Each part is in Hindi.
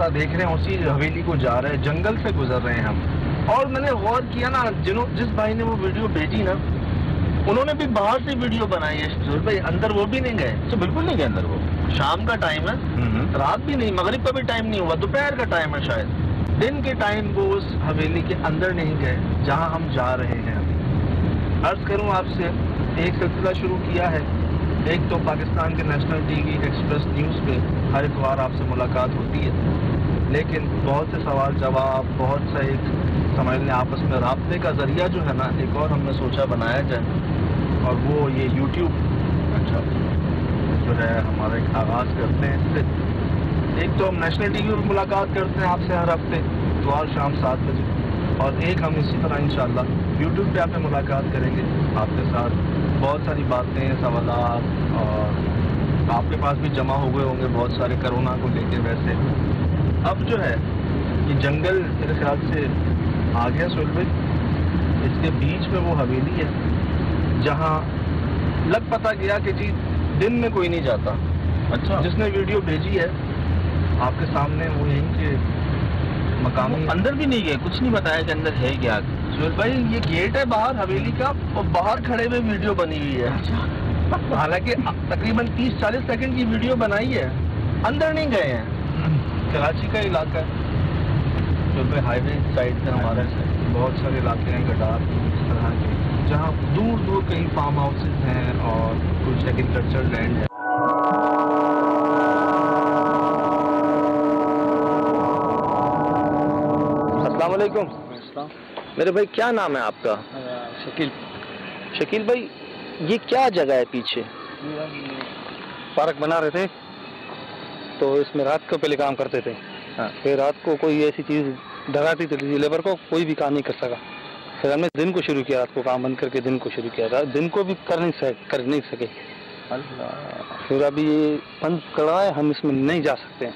रास्ता देख रहे हैं उसी हवेली को जा रहे हैं, जंगल से गुजर रहे हैं हम। और मैंने गौर किया ना, जिस भाई ने वो वीडियो भेजी ना, उन्होंने भी बाहर से वीडियो बनाई है भाई, अंदर वो भी नहीं गए। तो बिल्कुल नहीं गए अंदर, वो शाम का टाइम है, रात भी नहीं, मगरिब का भी टाइम नहीं हुआ, दोपहर का टाइम है शायद, दिन के टाइम वो उस हवेली के अंदर नहीं गए जहां हम जा रहे हैं। अर्ज करूं आपसे, एक सिलसिला शुरू किया है। एक तो पाकिस्तान के नेशनल टीवी एक्सप्रेस न्यूज़ पे हर इतवार आपसे मुलाकात होती है, लेकिन बहुत से सवाल जवाब, बहुत सा एक समझ लें आपस में राब्ते का जरिया जो है ना, एक और हमने सोचा बनाया जाए, और वो ये यूट्यूब अच्छा जो है हमारा एक आगाज़ करते हैं इससे। एक तो हम नेशनल टीवी पर मुलाकात करते हैं आपसे हर हफ्ते इतवार शाम 7 बजे, और एक हम इसी तरह इंशाअल्लाह यूट्यूब पे आपसे मुलाकात करेंगे आपके साथ। बहुत सारी बातें, सवालात, और आपके पास भी जमा हो गए होंगे बहुत सारे कोरोना को लेके। वैसे अब जो है ये जंगल मेरे ख्याल से आ गया सुहेल भाई, इसके बीच में वो हवेली है जहाँ लग पता गया कि जी दिन में कोई नहीं जाता। अच्छा, जिसने वीडियो भेजी है आपके सामने वो यहीं के मकामी, अंदर भी नहीं गए, कुछ नहीं बताया कि अंदर है क्या। सुहेल भाई ये गेट है बाहर हवेली का, और बाहर खड़े हुए वीडियो बनी हुई है। हालांकि तकरीबन 30-40 सेकंड की वीडियो बनाई है, अंदर नहीं गए हैं। कराची का इलाका है सुहेल भाई, हाईवे साइड पे हमारे बहुत सारे इलाके हैं गडार इस तरह के, जहाँ दूर दूर कहीं फार्म हाउसेज हैं और कुछ एग्रीकल्चर लैंड है। अस्सलाम वालेकुम। मेरे भाई क्या नाम है आपका? शकील। शकील भाई ये क्या जगह है पीछे? पार्क बना रहे थे तो इसमें रात को पहले काम करते थे। हाँ। फिर रात को कोई ऐसी चीज़ डराती थी लेबर को, कोई भी काम नहीं कर सका। फिर हमने दिन को शुरू किया, रात को काम बंद करके दिन को शुरू किया, दिन को भी कर नहीं सके। अल्लाह। फिर अभी ये बंद करा है, हम इसमें नहीं जा सकते हैं।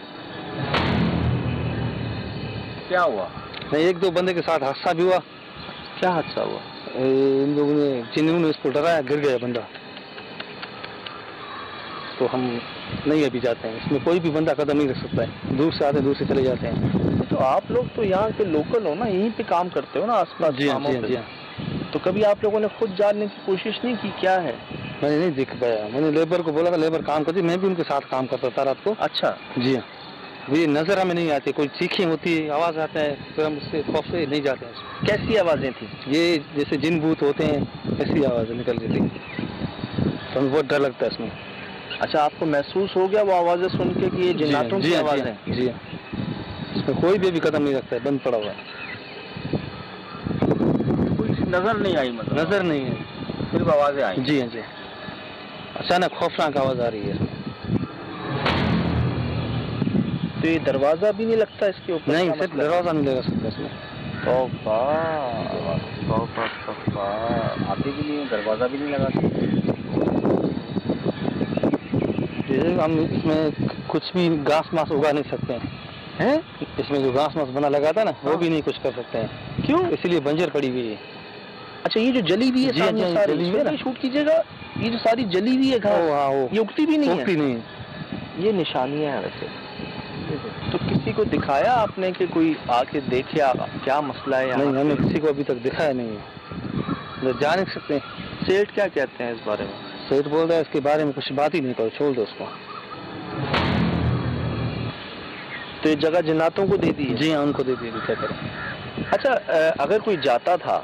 क्या हुआ? नहीं, 1-2 बंदे के साथ हादसा भी हुआ। क्या हादसा हुआ? इन लोगों ने, जिन्होंने इसको डराया, गिर गया बंदा। तो हम नहीं अभी जाते हैं, इसमें कोई भी बंदा कदम नहीं रख सकता है। दूर से आते, दूर से चले जाते हैं। तो आप लोग तो यहाँ के लोकल हो ना, यहीं पे काम करते हो ना आसपास? जी हाँ, जी हाँ, जी हाँ। तो कभी आप लोगों ने खुद जानने की कोशिश नहीं की क्या है? मैंने नहीं देख पाया, मैंने लेबर को बोला था, लेबर काम करती, मैं भी उनके साथ काम करता था रात को। अच्छा। जी हाँ। ये नजर हमें नहीं आती, कोई चीखें होती है, आवाज आता है, फिर हम उससे खौफ से नहीं जाते हैं। कैसी आवाजें थी? ये जैसे जिन भूत होते हैं ऐसी आवाजें निकल रही थी, तो हमें बहुत डर लगता है इसमें। अच्छा, आपको महसूस हो गया वो आवाजें सुन के कि ये जिन्नातों की आवाज है? जी हाँ। इसमें कोई भी कदम नहीं रखता है, बंद पड़ा हुआ है। कोई नजर नहीं आई? मतलब नजर नहीं है, सिर्फ आवाजें आई? जी हाँ, जी। अचानक खौफनाक आवाज आ रही है। तो ये दरवाजा भी नहीं लगता इसके ऊपर? नहीं, सिर्फ दरवाजा नहीं लगा सकता इसमें। आते भी नहीं, दरवाजा भी नहीं लगा सकते। हम इसमें कुछ भी घास मास उगा नहीं सकते हैं। इसमें जो घास मास बना लगा था ना, वो भी नहीं कुछ कर सकते हैं। क्यों? इसलिए बंजर पड़ी हुई है। अच्छा, ये जो जली हुई है सामने सारी, जली हुई है ना, शूट कीजिएगा, ये जो सारी जली हुई है घास, ये उगती भी नहीं है? उगती नहीं है। ये निशानियां हैं वैसे। तो किसी को दिखाया आपने कि कोई आके देखे क्या मसला है? नहीं, हमने किसी को अभी तक दिखाया नहीं है, जा नहीं सकते हैं। सेठ क्या कहते हैं इस बारे में? सेठ बोल रहा है इसके बारे में कुछ बात ही नहीं करो, छोड़ दो उसको। तो ये जगह जिन्नातों को दे दी है? जी हाँ, उनको दे दी, क्या करें। अच्छा, अगर कोई जाता था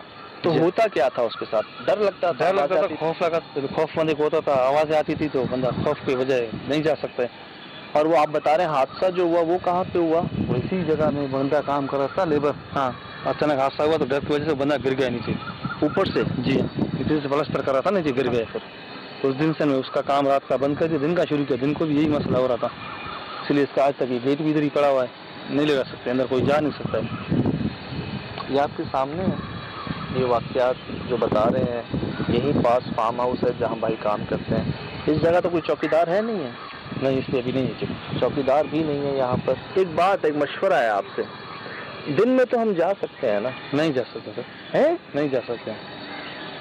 तो होता क्या था उसके साथ? डर लगता था? डर लगता था, खौफ लगा, खौफ बंदे को होता था, आवाजें आती थी तो बंदा खौफ की वजह नहीं जा सकता है। और वो आप बता रहे हैं हादसा जो हुआ वो कहाँ पे हुआ? वो इसी जगह में बंदा काम कर रहा था, लेबर। हाँ। अचानक हादसा हुआ तो डर की वजह से बंदा गिर गया नीचे, ऊपर से? जी हाँ, नीचे से प्लास्टर कर रहा था, नीचे गिर गया। फिर उस दिन से मैं उसका काम रात का बंद करके दिन का शुरू किया। दिन को भी यही मसला हो रहा था, इसलिए इसका आज तक ये गेट भी इधर ही पड़ा हुआ है, नहीं लगा सकते, अंदर कोई जा नहीं सकता है। ये आपके सामने है, ये वाकयात जो बता रहे हैं, यहीं पास फार्म हाउस है जहाँ भाई काम करते हैं। इस जगह तो कोई चौकीदार है नहीं है? नहीं, इसलिए अभी नहीं है, चौकीदार भी नहीं है यहाँ पर। एक बात, एक मशवरा है आपसे, दिन में तो हम जा सकते हैं ना? नहीं जा सकते सर। हैं? नहीं जा सकते हैं।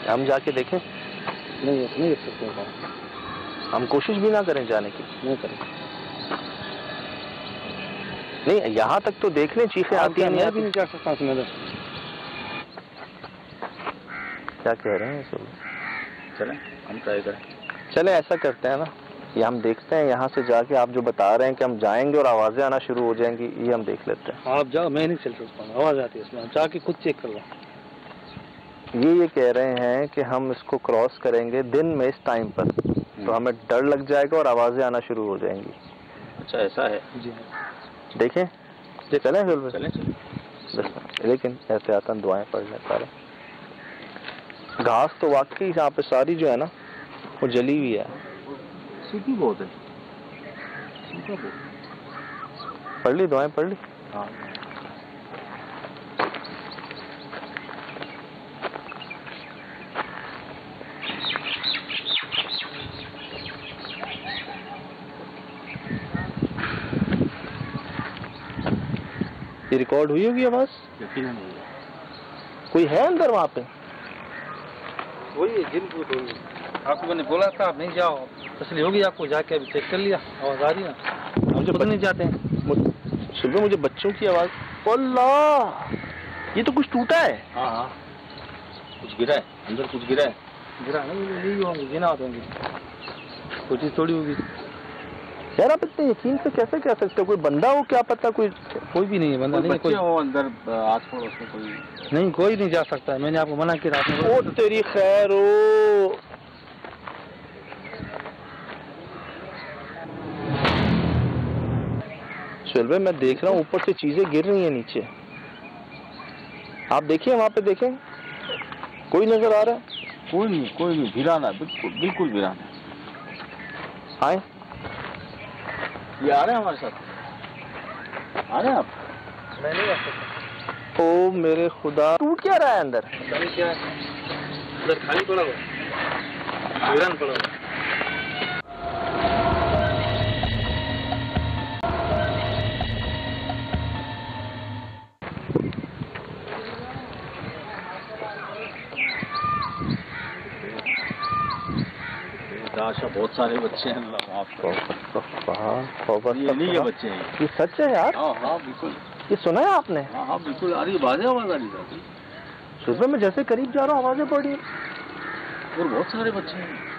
हम जाके देखें? नहीं जा सकते हैं। हम कोशिश भी ना करें जाने की? नहीं करें। नहीं यहाँ तक तो देख लें, चीखें आती हैं। मैं भी नहीं चढ़ सकता उसमें। क्या कह रहे हैं सब? चलें हम ट्राई करें। चले ऐसा करते हैं ना, ये हम देखते हैं यहाँ से जाके, आप जो बता रहे हैं कि हम जाएंगे और आवाजें आना शुरू हो जाएंगी, ये हम देख लेते हैं। आप जाओ, मैं नहीं चल सकता, आवाज आती है इसमें, जाके खुद चेक कर लो। ये कह रहे हैं कि हम इसको क्रॉस करेंगे दिन में इस टाइम पर, तो हमें डर लग जाएगा और आवाजें आना शुरू हो जाएंगी। अच्छा ऐसा है जी। देखें चलें फिर चलें। लेकिन एहतियातन दुआएं पढ़ लें सारे। घास तो वाकई यहाँ पे सारी जो है ना वो जली हुई है, सूखी बहुत है। पढ़ ली दुआएं पढ़ ली? हाँ। ये रिकॉर्ड हुई होगी आवाज? यकीनन हुई। कोई है अंदर वहाँ पे? वही जिनको तो आपको मैंने बोला था आप नहीं जाओ, तसली होगी आपको, जाके अभी चेक कर लिया, आवाज आ रही है। हम जो नहीं जाते हैं। सुनो मुझे बच्चों की आवाज। अल्लाह, ये तो कुछ टूटा है। हाँ हाँ कुछ गिरा है अंदर, कुछ गिरा है। गिरा नहीं होंगे, गिना होंगे, कोई चीज थोड़ी होगी। यार आप इतने यकीन से कैसे कह सकते हो? कोई बंदा हो क्या पता? कोई भी नहीं है बंदा, नहीं कोई हो अंदर आस पड़ोस में कोई नहीं, कोई नहीं जा सकता है। मैंने आपको मना किया रात में। ओ तेरी खैर हो। चल भाई मैं देख रहा हूँ ऊपर से चीजें गिर रही हैं नीचे। आप देखिए वहाँ पे देखें, कोई नजर आ रहा है? कोई नहीं वीराना, बिल्कुल वीराना। आए ये आ रहे हैं हमारे साथ, आ रहे हैं आप? मैं नहीं आ सकता। ओ मेरे खुदा, टूट क्या रहा है अंदर? क्या है अंदर? खाली पड़ा हुआ, वीरान पड़ा हुआ। आशा बहुत सारे बच्चे हैं आपको। ये नहीं है बच्चे हैं, ये सच है यार? हाँ बिल्कुल। ये सुना है आपने? हाँ बिल्कुल आ रही है, आवाज आ रही है। सुबह में जैसे करीब जा रहा हूँ आवाजें पड़ रही और बहुत सारे बच्चे हैं।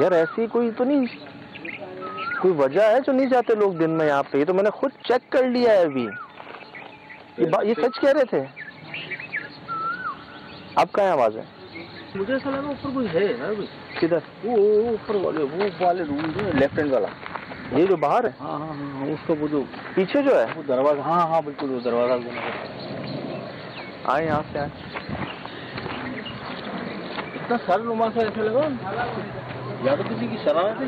यार ऐसी कोई तो नहीं, कोई वजह है जो नहीं जाते लोग दिन में यहाँ पे? ये तो मैंने खुद चेक कर लिया है अभी। ये सच कह रहे थे? अब कहाँ आवाज है? मुझे ऐसा लगा ऊपर कोई है ना। किधर? वो ऊपर वाले रूम जो लेफ्ट हैंड वाला, ये जो बाहर है? हाँ उसका वो जो पीछे जो है वो दरवाजा। हाँ बिल्कुल वो दरवाजा। आए यहाँ से आए। इतना सर रुमा सा ऐसे लगा या तो किसी की शरारत है।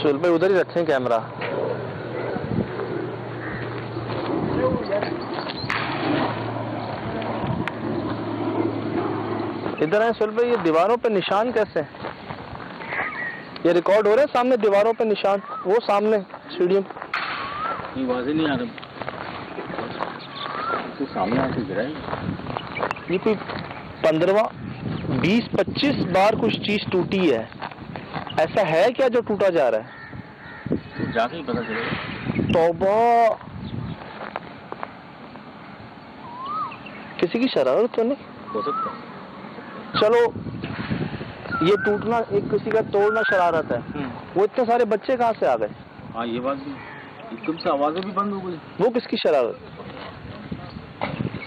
सुल भाई उधर ही रखें कैमरा। इधर है सुल भाई, ये दीवारों पे निशान कैसे? ये रिकॉर्ड हो रहा है सामने दीवारों पे निशान, वो सामने सीढ़ियों पे। आवाजें नहीं आ रही, तो सामने आके गिरा है। ये कोई 15-20-25 बार कुछ चीज टूटी है। ऐसा है क्या जो टूटा जा रहा है? जाके ही पता चलेगा। तौबा, किसी की शरारत तो नहीं हो सकता? चलो ये टूटना एक किसी का तोड़ना शरारत है, वो इतने सारे बच्चे कहाँ से आ गए? हाँ ये बात भी, एकदम से आवाजें भी बंद हो गई। वो किसकी शरारत?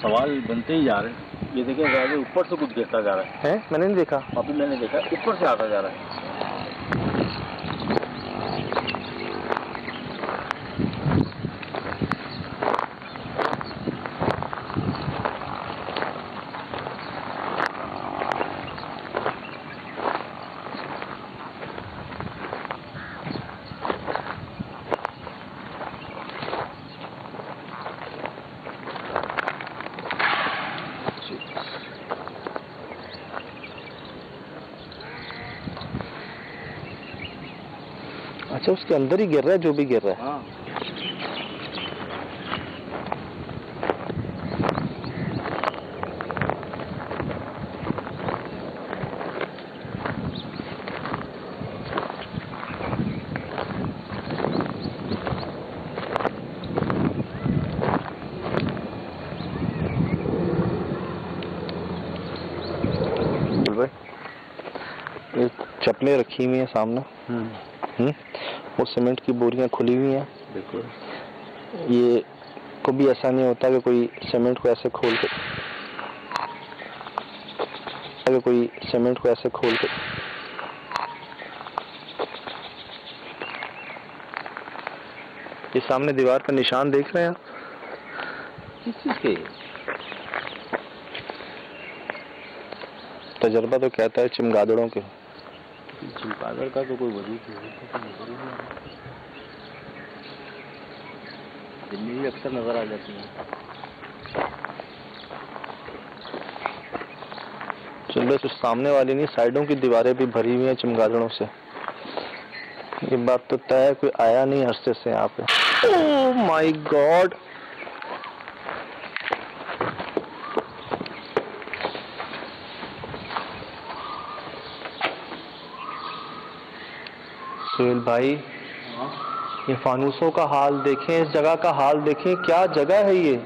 सवाल बनते ही जा रहे हैं। ये देखिए ऊपर से कुछ गिरता जा रहा है। मैंने नहीं देखा। अभी मैंने देखा ऊपर से आता जा रहा है। अच्छा, उसके अंदर ही गिर रहा है जो भी गिर रहा है। हाँ। ये चप्पलें रखी हुई हैं सामने। वो सीमेंट की बोरियां खुली हुई हैं। बिल्कुल। ये कभी ऐसा नहीं होता कि कोई सीमेंट को ऐसे खोल के ये सामने दीवार पर निशान देख रहे हैं आप? किस चीज के? तजर्बा तो कहता है चमगादड़ों के। चमगादड़ का तो कोई वजूद नहीं, दिन में भी अक्सर नजर आ जाती है। चल बस उस सामने वाली नहीं, साइडों की दीवारें भी भरी हुई हैं चमगादड़ों से। ये बात तो तय है कोई आया नहीं हर्षे से यहाँ पे। ओह माय गॉड, सुहेल भाई, ये फानूसों का हाल देखें, इस जगह का हाल देखें, क्या जगह है ये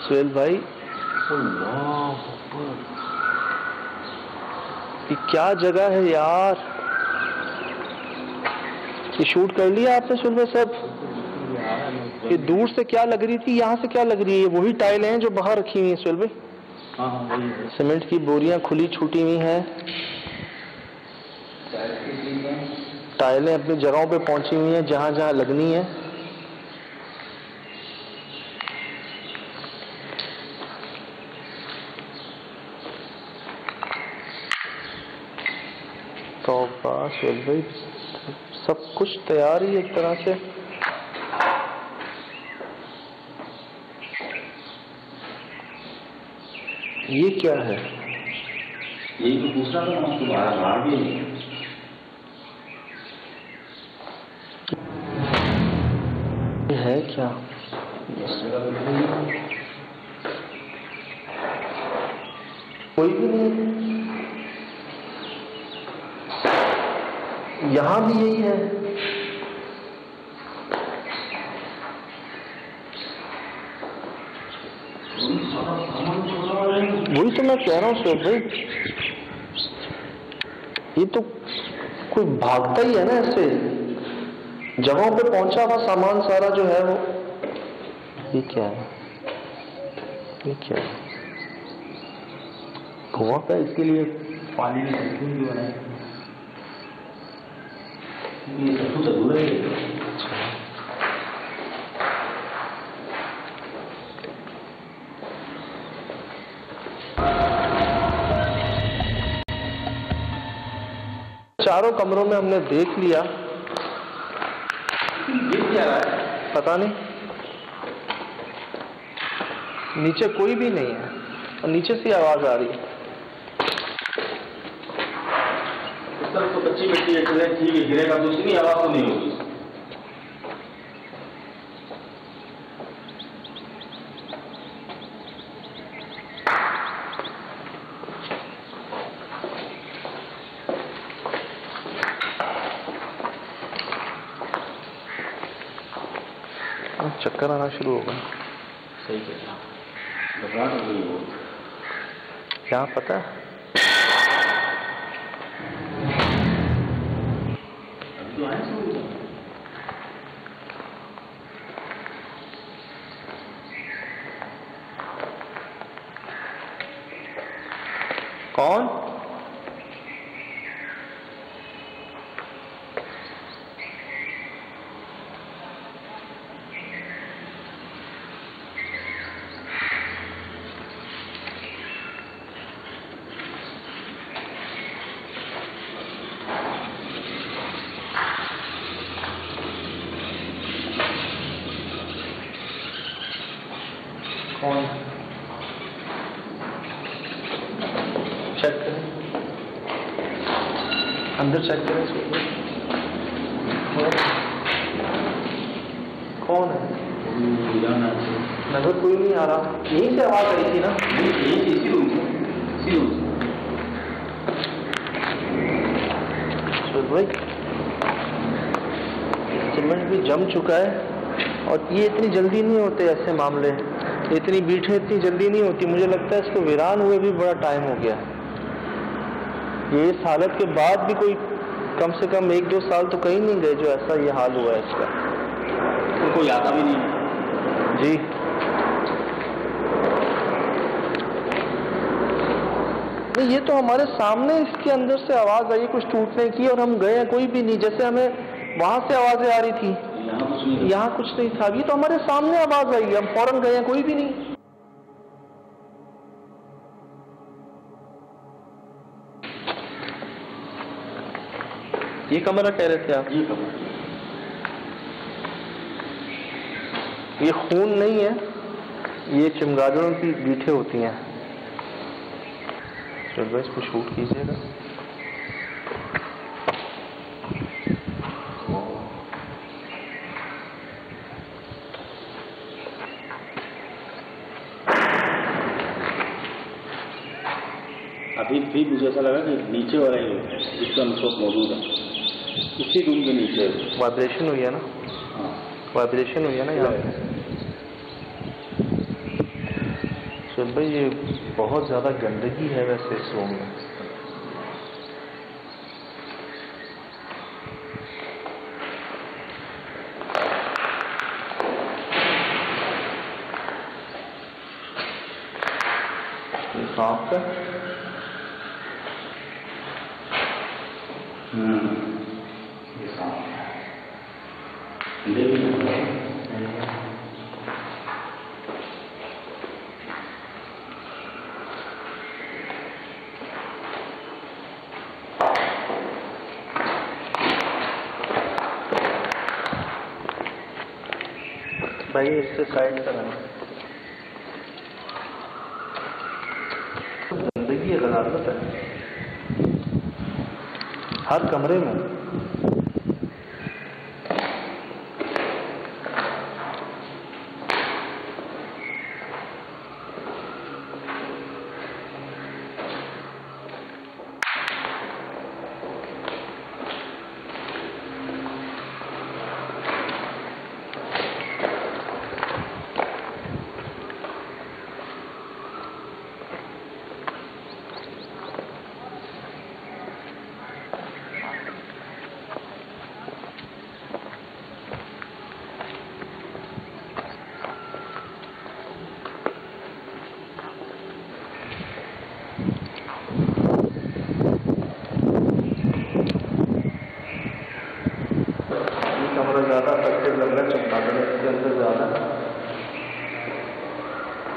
सुहेल भाई। ये क्या जगह है यार। ये शूट कर लिया आपने सुहेल भाई साहब? ये दूर से क्या लग रही थी, यहाँ से क्या लग रही है? वही टाइलें हैं जो बाहर रखी हुई हैं सुहेल भाई। सीमेंट की बोरियां खुली छूटी हुई हैं, टाइलें अपनी जगहों पे पहुंची हुई हैं जहां जहां लगनी है। तो बस भाई सब कुछ तैयार ही एक तरह से। ये क्या है? यही तो दूसरा तो बाहर भी नहीं। ये है क्या? कोई भी नहीं, यहाँ भी यही है। वही तो मैं कह रहा हूँ सर भाई, ये तो कोई भागता ही है ना ऐसे। जगहों पे पहुंचा हुआ सामान सारा जो है वो। ये क्या है? ये क्या है? कुआं का, इसके लिए पानी में भी बनाए। ये सब कुछ अधूरा है। चारों कमरों में हमने देख लिया। ये क्या है? पता नहीं, नीचे कोई भी नहीं है और नीचे से आवाज आ रही है। इस तरफ तो कच्ची मिट्टी है, ठीक है, गिरेगा तो उसकी आवाज तो नहीं होगी। चक्कर आना शुरू हो गया। सही कहना, घबराहट हो गई हो। क्या पता है? कौन? कौन? चेक करें। अंदर चेक करें इसको। कौन है? नजर कोई नहीं आ रहा। यहीं से आवाज आई थी ना? इसी रूम से। भाई सीमेंट भी जम चुका है और ये इतनी जल्दी नहीं होते ऐसे मामले, इतनी बीटें इतनी जल्दी नहीं होती। मुझे लगता है इसको वीरान हुए भी बड़ा टाइम हो गया। ये इस हालत के बाद भी कोई कम से कम 1-2 साल तो कहीं नहीं गए जो ऐसा ये हाल हुआ है इसका। तो कोई आता भी नहीं जी। नहीं, ये तो हमारे सामने इसके अंदर से आवाज आई कुछ टूटने की और हम गए, कोई भी नहीं। जैसे हमें वहां से आवाजें आ रही थी, यहाँ कुछ नहीं था। ये तो हमारे सामने आवाज आई, हम फौरन गए, कोई भी नहीं। ये कमरा कह रहे थे आप? ये कमरा, ये खून नहीं है, ये चमगादड़ों की बीठे होती हैं। चलो इसको शूट कीजिएगा। अभी भी मुझे ऐसा लगा कि नीचे वाला ही जिसका मतलब मौजूद है उसी रूम के नीचे वाइब्रेशन हुई है ना? हाँ, वाइब्रेशन हुई है ना यहाँ पे। चल भाई ये बहुत ज़्यादा गंदगी है वैसे इस रूम में। सांप है। ये सांप है। भाई इससे साइड कराना। गंदगी है, गलाजत है हर कमरे में। ज़्यादा अफेक्टेड लग रहा है चमगादड़ के अंदर ज़्यादा।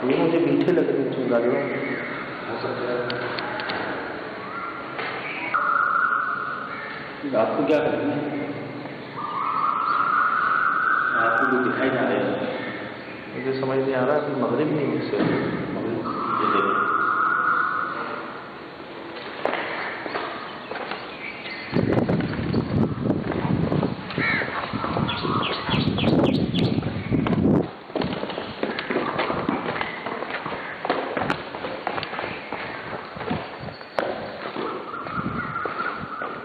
ये मुझे पीछे लग रही है चमगादड़ों आपको क्या करना है? आपको जो दिखाई जा रहा है मुझे समझ नहीं आ रहा है। मगरिब नहीं है इससे।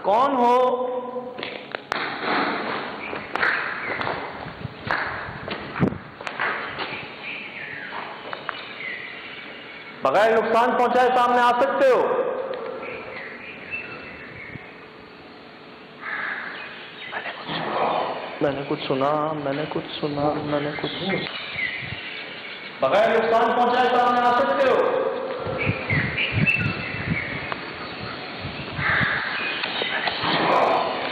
कौन हो? बगैर नुकसान पहुंचाए सामने आ सकते हो? मैंने कुछ सुना। बगैर नुकसान पहुंचाए सामने आ सकते हो?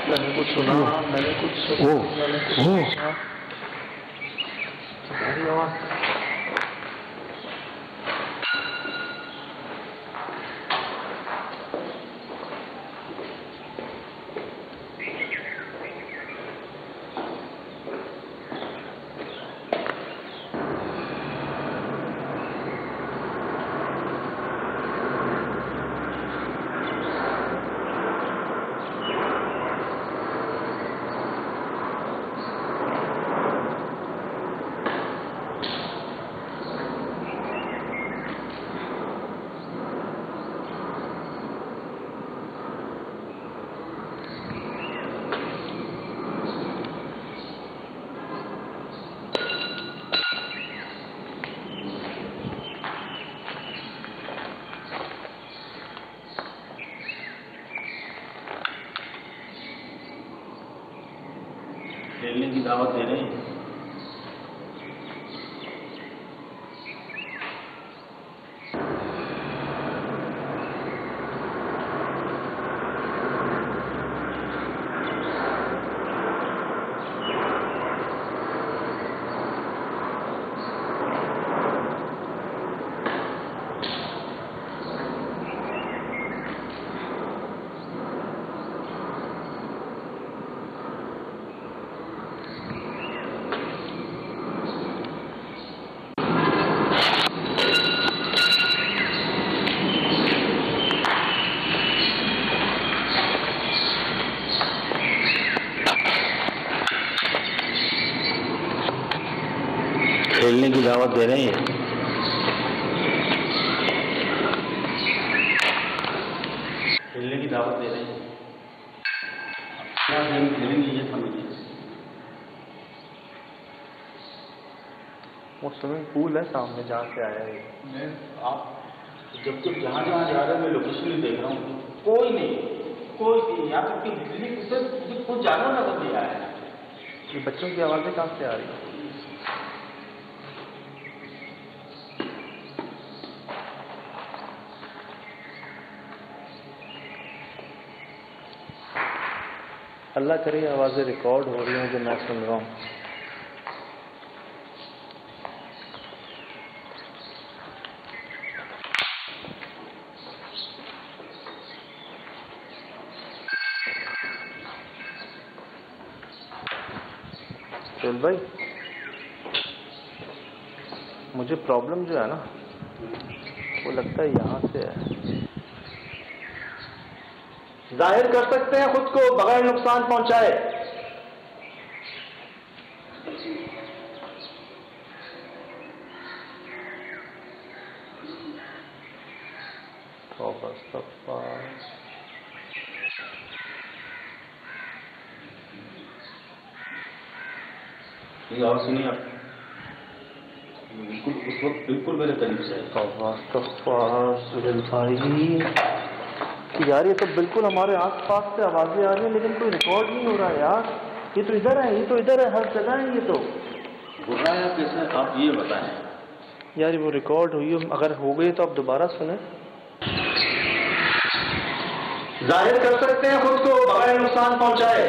मैंने कुछ सुना। खेलने की दावत दे रहे हैं। खेलने की दावत दे रहे हैं। खेलने की दावत दे रहे हैं। क्या गेम खेलेंगे ये समझिए। वो स्विमिंग पूल है सामने जहाँ से आया है। मैं आप जब तक जहाँ जहाँ जा रहे हैं मैं लोकेशन ही देख रहा हूँ, कोई नहीं, यहाँ तक कि बिजली कुछ जानवर नजर नहीं आया है। ये बच्चों की आवाज़ें कहाँ से आ रही है? अल्लाह करे आवाज़ें रिकॉर्ड हो रही हैं जो मैं सुन रहा हूँ। चल भाई, मुझे प्रॉब्लम जो है ना वो लगता है यहाँ से है। जाहिर कर सकते हैं खुद को बगैर नुकसान पहुंचाए। ये आवाज़ सुनिए आप, बिल्कुल उस वक्त बिल्कुल मेरे करीब से यार ये तो बिल्कुल हमारे आसपास से आवाजें आ रही हैं लेकिन कोई रिकॉर्ड नहीं हो रहा है यार। ये तो इधर है, ये तो इधर है, हर जगह है ये तो। हो रहा है कैसे आप ये बताएं। यार वो रिकॉर्ड हुई, अगर हो गई तो आप दोबारा सुने। जाहिर कर सकते हैं खुद को बगैर नुकसान पहुंचाए।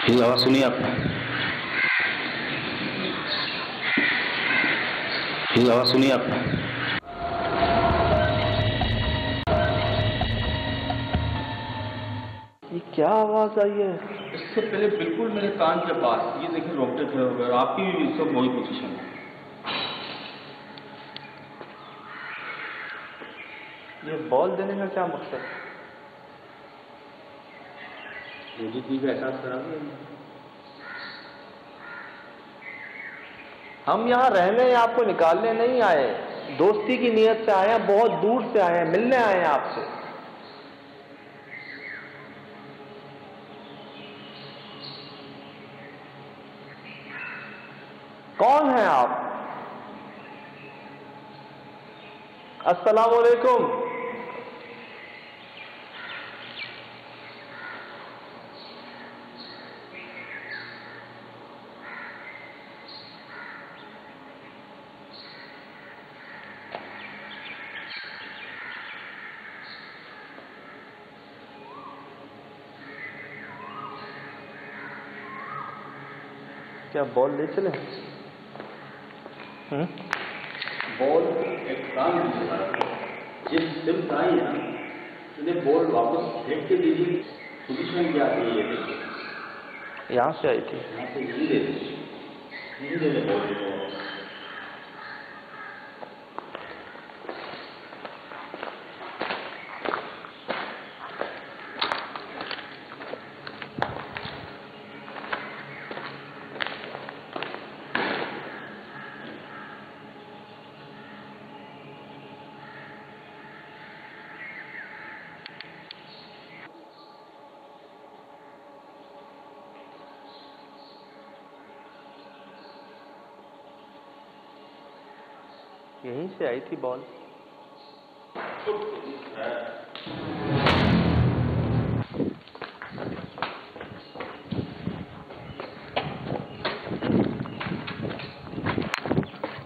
ये आवाज सुनिए आपने, ये आवाज सुनिए आपने। ये क्या आवाज आई है? इससे पहले बिल्कुल मेरे कान के पास, ये देखिए रोंगटे खड़े हो गए। आपकी भी सब वही पोजीशन है। ये बॉल देने का क्या मकसद है? मुझे चीज का एहसास करा दो। हम यहाँ रहने या आपको निकालने नहीं आए, दोस्ती की नीयत से आए हैं, बहुत दूर से आए हैं, मिलने आए हैं आपसे। कौन हैं आप? अस्सलाम वालेकुम। क्या बॉल ले चले? बॉल एक काम जिस सिम आई है ना, उन्हें बॉल वापस फेंक के दीजिए। पोजीशन क्या आती है? यहाँ से आई थी। यहाँ से यही दे दीजिए, यही दे दे बॉल को। यहीं से आई थी बॉल।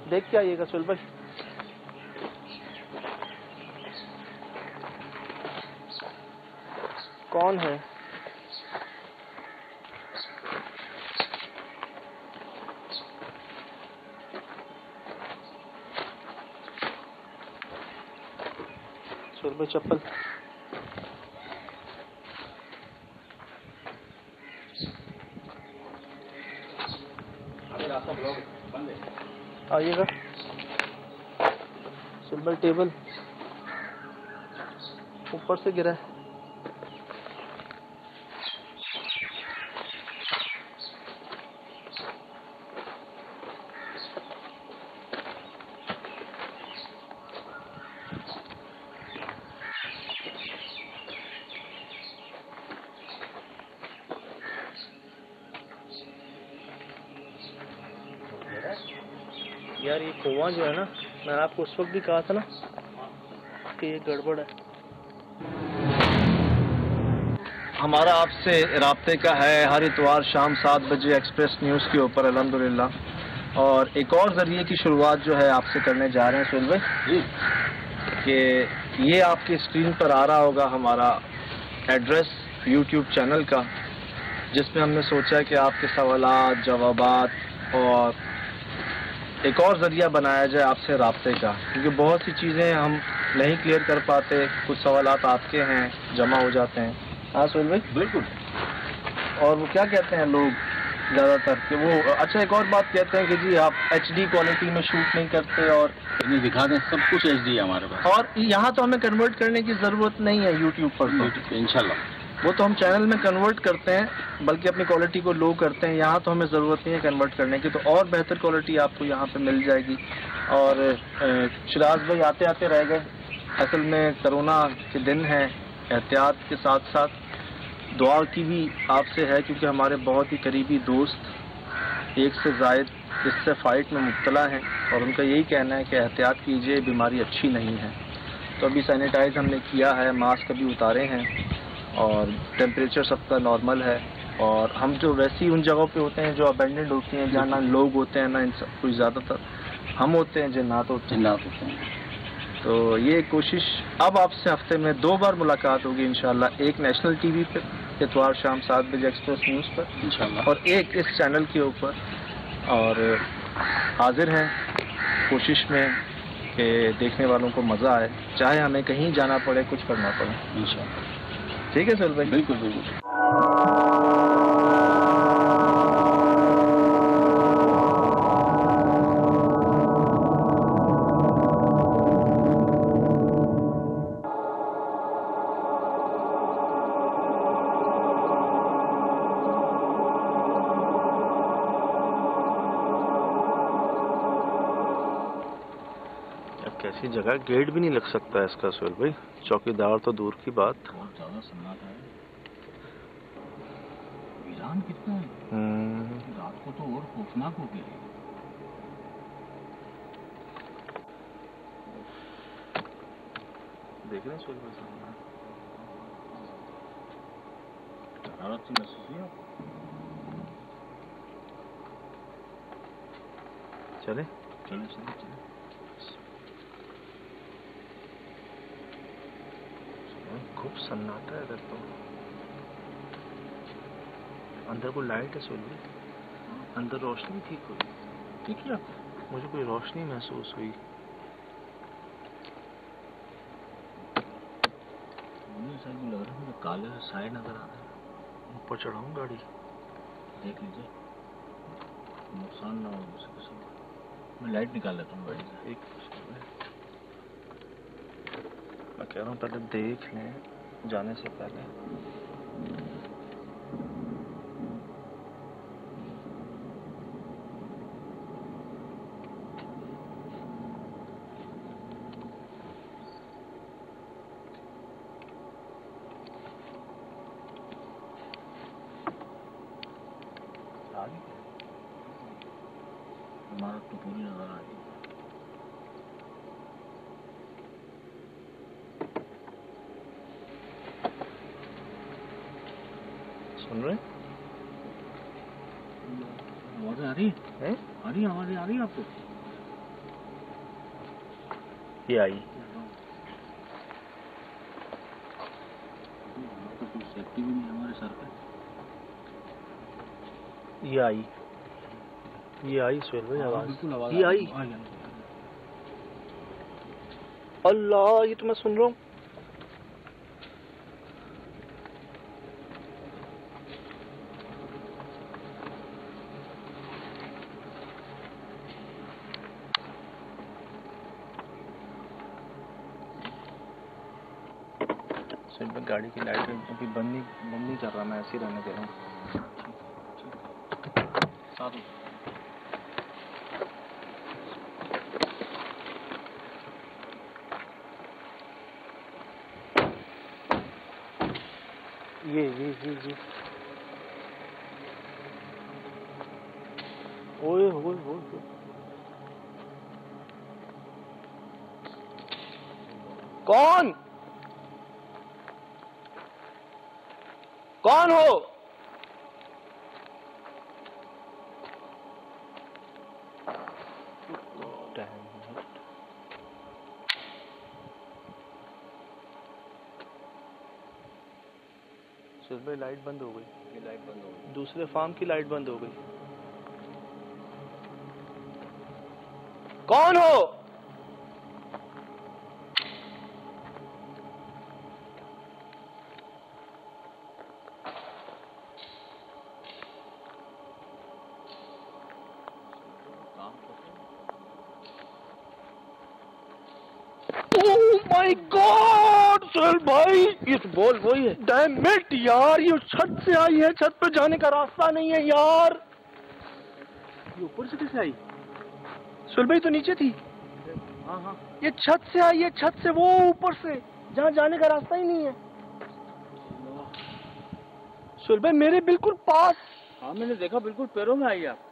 देख के आइएगा सुल भाई। कौन है? सुल भाई चप्पल। आइएगा। सुल टेबल ऊपर से गिरा है। यार ये कुआं जो है ना, मैंने आपको उस वक्त भी कहा था ना कि ये गड़बड़ है। हमारा आपसे राब्ते का है हर इतवार शाम 7 बजे एक्सप्रेस न्यूज़ के ऊपर अल्हम्दुलिल्लाह। और एक और ज़रिए की शुरुआत जो है आपसे करने जा रहे हैं सुहेल भाई कि ये आपकी स्क्रीन पर आ रहा होगा हमारा एड्रेस यूट्यूब चैनल का, जिसमें हमने सोचा कि आपके सवालात जवाबात और एक और ज़रिया बनाया जाए आपसे राब्ते का, क्योंकि बहुत सी चीज़ें हम नहीं क्लियर कर पाते। कुछ सवालात आपके हैं जमा हो जाते हैं। हाँ सुहेल भाई बिल्कुल। और वो क्या कहते हैं लोग ज़्यादातर कि वो अच्छा एक और बात कहते हैं कि जी आप HD क्वालिटी में शूट नहीं करते और नहीं दिखा दें, सब कुछ HD है हमारे पास। और यहाँ तो हमें कन्वर्ट करने की ज़रूरत नहीं है यूट्यूब पर, तो इंशाल्लाह वो तो हम चैनल में कन्वर्ट करते हैं, बल्कि अपनी क्वालिटी को लो करते हैं। यहाँ तो हमें ज़रूरत नहीं है कन्वर्ट करने की, तो और बेहतर क्वालिटी आपको यहाँ पे मिल जाएगी। और शिराज भाई आते आते रह गए। असल में कोरोना के दिन हैं, एहतियात के साथ साथ दुआ की भी आपसे है, क्योंकि हमारे बहुत ही करीबी दोस्त एक से ज़ायद इससे फ़ाइट में मुब्तला हैं और उनका यही कहना है कि एहतियात कीजिए, बीमारी अच्छी नहीं है। तो अभी सैनिटाइज़ हमने किया है, मास्क अभी उतारे हैं और टेम्परेचर सबका नॉर्मल है। और हम जो वैसी उन जगहों पे होते हैं जो अबेंडेंड होती हैं, जहाँ ना लोग होते हैं ना इन सब कोई, ज़्यादातर हम होते हैं जन्नात होते हैं। तो ये कोशिश अब आपसे हफ्ते में 2 बार मुलाकात होगी इंशाल्लाह। एक नेशनल टीवी पे इतवार शाम 7 बजे एक्सप्रेस न्यूज़ पर इंशाल्लाह, और एक इस चैनल के ऊपर। और हाजिर हैं कोशिश में कि देखने वालों को मज़ा आए, चाहे हमें कहीं जाना पड़े, कुछ करना पड़े इंशाल्लाह। ठीक है सुहेल भाई? बिल्कुल बिल्कुल। कैसी जगह, गेट भी नहीं लग सकता है इसका सुहेल भाई। चौकीदार तो दूर की बात। बहुत ज़्यादा सन्नाटा है, वीरान कितना है। रात को तो और खौफनाक हो गया। देख रहे हैं सुहेल भाई, हरारत सी महसूस हुई आपको? चले चले चले चले। खूब सन्नाटा है इधर तो। अंदर कोई लाइट है सुहेल भाई? अंदर रोशनी थी कोई? ठीक है, मुझे कोई रोशनी महसूस हुई। मुझे शायद लग रहा है मुझे काले साए नजर आ रहे हैं। ऊपर चढ़ाऊं गाड़ी? देख लीजिए, नुकसान ना हो किसी को। मैं लाइट निकाल लेता हूँ गाड़ी से। एक मैं कह रहा हूँ पहले देख लें जाने से पहले। इमारत तो पूरी नजर आ रही है। सुन रहे आवाज़ें आ रही हैं? आ रही आवाज़ें आ रही आपको? ये आई। तो कोई सेफ्टी भी नहीं हमारे सर पे। ये आई सुहेल भाई आवाज। बिल्कुल आवाज़ ये आई। अल्लाह, ये तो मैं सुन रहा हूँ। सर मैं गाड़ी की लाइट अभी बंद नहीं कर रहा, मैं ऐसे ही रहने दे रहा हूँ। साथ ये ओए होए होए। कौन हो? सुबह लाइट बंद हो गई। ये लाइट बंद हो गई। दूसरे फार्म की लाइट बंद हो गई। कौन हो? ओह माय गॉड सुहेल भाई, ये तो बॉल वही है। डैम इट यार, ये छत से आई है, छत पे जाने का रास्ता नहीं है यार। ये ऊपर से कैसे आई? सुहेल भाई तो नीचे थी। हाँ ये छत से आई है, छत से, वो ऊपर से, जहाँ जाने का रास्ता ही नहीं है। सुहेल भाई मेरे बिल्कुल पास। हाँ मैंने देखा, बिल्कुल पैरों में आई आप।